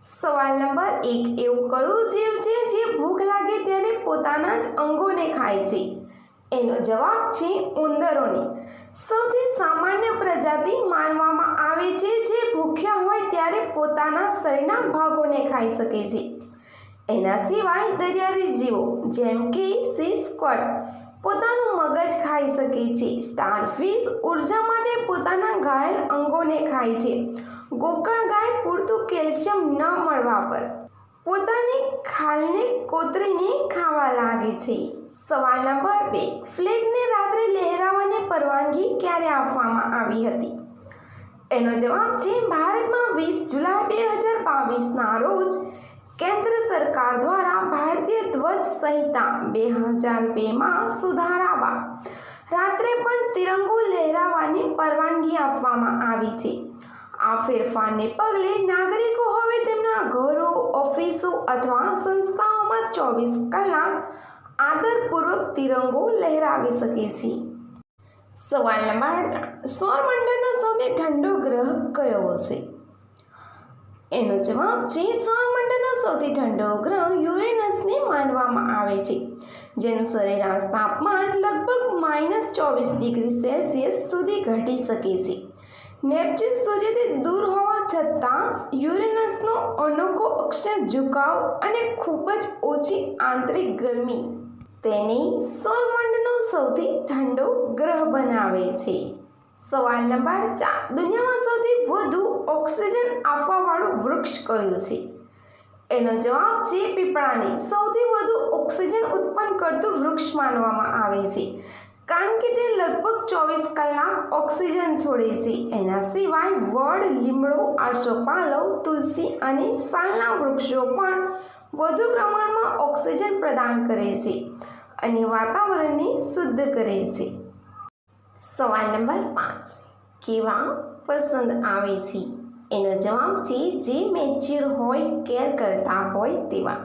સવાલ નંબર 1, એવું કયું જીવ છે જે ભૂખ લાગે ત્યારે પોતાના જ અંગોને ખાય છે? એનો જવાબ છે ઉંદરોની. સૌથી સામાન્ય પ્રજાતિ માનવામાં આવે છે જે ભૂખ્યા હોય ત્યારે પોતાના શરીરના ભાગોને ખાઈ શકે છે. એના સિવાય દરિયાઈ જીવો જેમ કે સી સ્ક્વડ પોતાનું મગજ ખાઈ શકે છે. સ્ટારફિશ ઉર્જા માટે પોતાના ઘાયલ અંગોને ખાય છે. ગોકળ ગાય પૂરતું કેલ્શિયમ ન મળવા પર પોતાની ખાલને કોતરીને ખાવા લાગે છે. સવાલ નંબર 2, ફ્લેગને રાત્રે લહેરાવવાની પરવાનગી ક્યારે આપવામાં આવી હતી? એનો જવાબ છે ભારતમાં 20 જુલાઈ 2022ના રોજ કેન્દ્ર સરકાર દ્વારા ભારતીય ધ્વજ સંહિતા 2002માં સુધારા બાદ રાત્રે પણ તિરંગો લહેરાવવાની પરવાનગી આપવામાં આવી છે. આ ફેરફારને પગલે નાગરિકો હવે તેમના ઘરો, ઓફિસો અથવા સંસ્થાઓમાં 24 કલાક આદરપૂર્વક તિરંગો લહેરાવી શકે છે. સવાલ નંબર 3, સૌરમંડળનો સૌથી ઠંડો ગ્રહ કયો છે? એનો જવાબ છે સૌરમંડળનો સૌથી ઠંડો ગ્રહ યુરેનસને માનવામાં આવે છે, જેનું સરેરાશ તાપમાન લગભગ -24°C સુધી ઘટી શકે છે. નેપચ્યુન સૂર્યથી દૂર હોવા છતાં યુરેનસનો અનોખો અક્ષીય ઝુકાવ અને ખૂબ જ ઓછી આંતરિક ગરમી તેને સૌરમંડળનો સૌથી ઠંડો ગ્રહ બનાવે છે. સવાલ નંબર 4, દુનિયામાં સૌથી વધુ ઓક્સિજન આપવાવાળું વૃક્ષ કયું છે? એનો જવાબ છે પીપળાને સૌથી વધુ ઓક્સિજન ઉત્પન્ન કરતું વૃક્ષ માનવામાં આવે છે, કારણ કે તે લગભગ 24 કલાક ઓક્સિજન છોડે છે. એના સિવાય વડ, લીમડો, આસોપાલવ, તુલસી અને સાલના વૃક્ષો પણ વધુ પ્રમાણમાં ઓક્સિજન પ્રદાન કરે છે અને વાતાવરણને શુદ્ધ કરે છે. સવાલ નંબર 5, કેવા પસંદ આવે છે? એનો જવાબ છે જે મેચ્યોર હોય, કેર કરતા હોય તેવા.